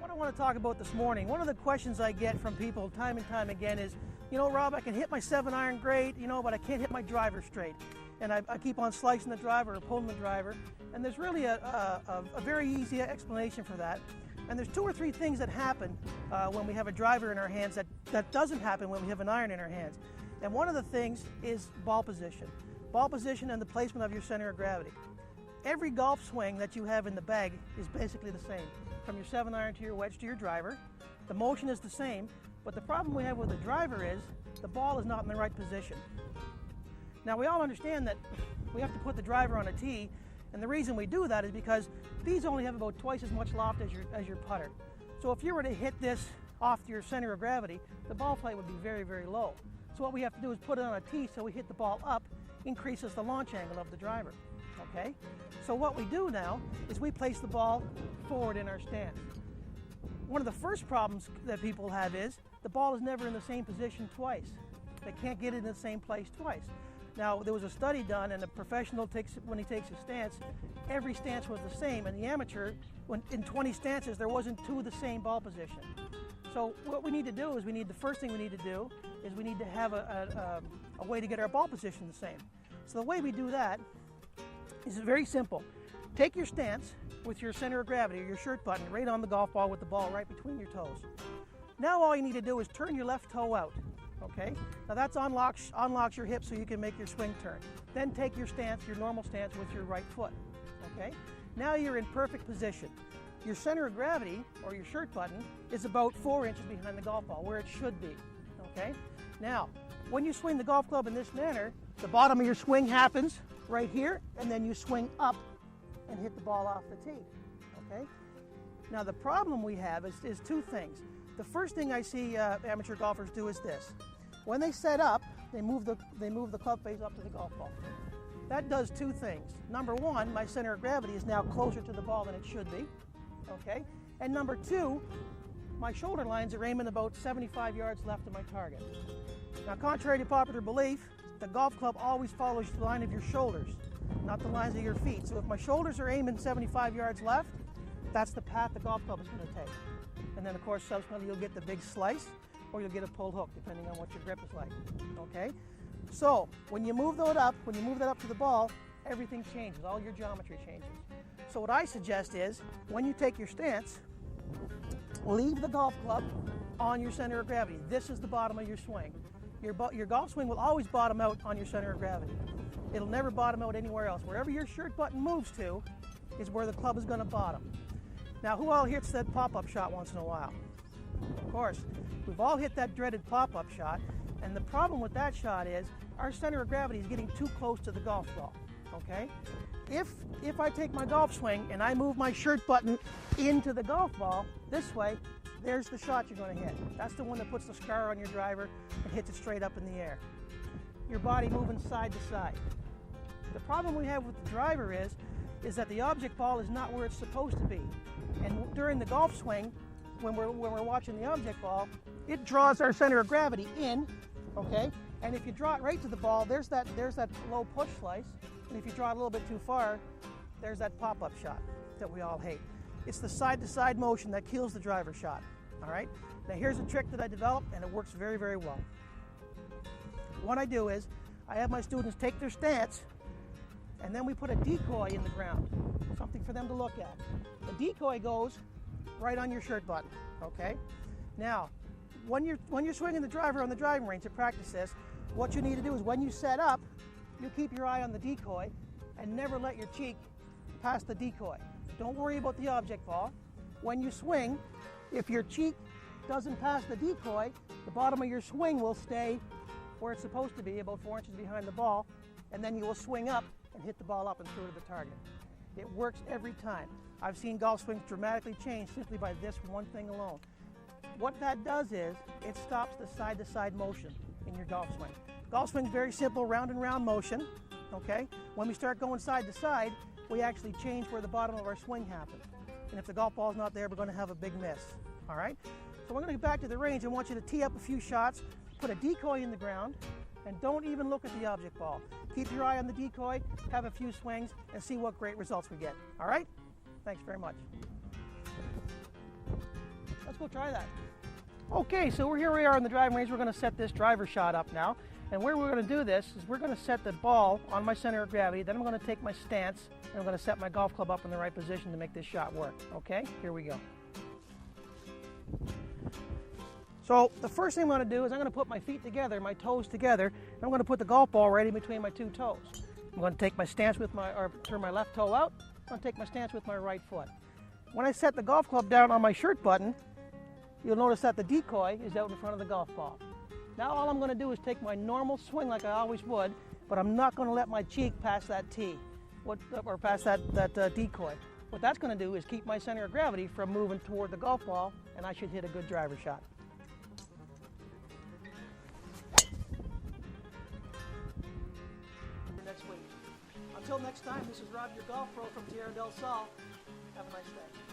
What I want to talk about this morning, one of the questions I get from people time and time again is, you know, Rob, I can hit my 7-iron great, you know, but I can't hit my driver straight. And I keep on slicing the driver or pulling the driver. And there's really a very easy explanation for that. And there's 2 or 3 things that happen when we have a driver in our hands that doesn't happen when we have an iron in our hands. And one of the things is ball position. Ball position and the placement of your center of gravity. Every golf swing that you have in the bag is basically the same. From your 7-iron to your wedge to your driver, the motion is the same, but the problem we have with the driver is the ball is not in the right position. Now we all understand that we have to put the driver on a tee, and the reason we do that is because these only have about twice as much loft as your putter. So if you were to hit this off your center of gravity, the ball flight would be very, very low. So what we have to do is put it on a tee so we hit the ball up, increases the launch angle of the driver. Okay? So what we do now is we place the ball forward in our stance. One of the first problems that people have is the ball is never in the same position twice. They can't get it in the same place twice. Now, there was a study done, and a professional when he takes a stance, every stance was the same, and the amateur, in 20 stances, there wasn't 2 of the same ball position. So what we need to do is the first thing we need to do is we need to have a way to get our ball position the same. So the way we do that is very simple. Take your stance with your center of gravity or your shirt button right on the golf ball with the ball right between your toes. Now all you need to do is turn your left toe out. Okay? Now that unlocks your hips so you can make your swing turn. Then take your stance, your normal stance with your right foot. Okay? Now you're in perfect position. Your center of gravity or your shirt button is about 4 inches behind the golf ball where it should be. Okay? Now, when you swing the golf club in this manner, the bottom of your swing happens right here, and then you swing up and hit the ball off the tee. Okay? Now the problem we have is 2 things. The first thing I see amateur golfers do is this. When they set up, they move the club face up to the golf ball. That does 2 things. Number 1, my center of gravity is now closer to the ball than it should be. Okay? And number 2, my shoulder lines are aiming about 75 yards left of my target. Now, contrary to popular belief, the golf club always follows the line of your shoulders, not the lines of your feet. So if my shoulders are aiming 75 yards left, that's the path the golf club is going to take. And then, of course, subsequently you'll get the big slice or you'll get a pulled hook, depending on what your grip is like. Okay? So when you move that up to the ball, everything changes. All your geometry changes. So what I suggest is, when you take your stance, leave the golf club on your center of gravity. This is the bottom of your swing. Your golf swing will always bottom out on your center of gravity. It'll never bottom out anywhere else. Wherever your shirt button moves to is where the club is going to bottom. Now, who all hits that pop-up shot once in a while? Of course, we've all hit that dreaded pop-up shot, and the problem with that shot is our center of gravity is getting too close to the golf ball. Okay? If I take my golf swing and I move my shirt button into the golf ball this way, there's the shot you're going to hit. That's the one that puts the scar on your driver and hits it straight up in the air. Your body moving side to side. The problem we have with the driver is that the object ball is not where it's supposed to be. And during the golf swing, when we're watching the object ball, it draws our center of gravity in, okay? And if you draw it right to the ball, there's that low push slice. And if you draw it a little bit too far, there's that pop-up shot that we all hate. It's the side-to-side motion that kills the driver shot, all right? Now here's a trick that I developed, and it works very, very well. What I do is, I have my students take their stance, and then we put a decoy in the ground, something for them to look at. The decoy goes right on your shirt button, okay? Now, when you're swinging the driver on the driving range to practice this, what you need to do is when you set up, you keep your eye on the decoy and never let your cheek pass the decoy. Don't worry about the object ball. When you swing, if your cheek doesn't pass the decoy, the bottom of your swing will stay where it's supposed to be, about 4 inches behind the ball, and then you will swing up and hit the ball up and through to the target. It works every time. I've seen golf swings dramatically change simply by this one thing alone. What that does is, it stops the side-to-side motion in your golf swing. Golf swing is very simple, round and round motion, okay? When we start going side to side, we actually change where the bottom of our swing happens. And if the golf ball's not there, we're going to have a big miss, all right? So we're going to get back to the range. I want you to tee up a few shots, put a decoy in the ground, and don't even look at the object ball. Keep your eye on the decoy, have a few swings, and see what great results we get, all right? Thanks very much. go try that. Okay, so here we are in the driving range. We're going to set this driver shot up now. And where we're going to do this is we're going to set the ball on my center of gravity. Then I'm going to take my stance and I'm going to set my golf club up in the right position to make this shot work. Okay, here we go. So the first thing I'm going to do is I'm going to put my feet together, my toes together, and I'm going to put the golf ball right in between my two toes. I'm going to take my stance with turn my left toe out. I'm going to take my stance with my right foot. When I set the golf club down on my shirt button, you'll notice that the decoy is out in front of the golf ball. Now all I'm going to do is take my normal swing like I always would, but I'm not going to let my cheek pass that tee, or pass that decoy. What that's going to do is keep my center of gravity from moving toward the golf ball, and I should hit a good driver shot. Next week. Until next time, this is Rob, your golf pro from Tierra del Sol. Have a nice day.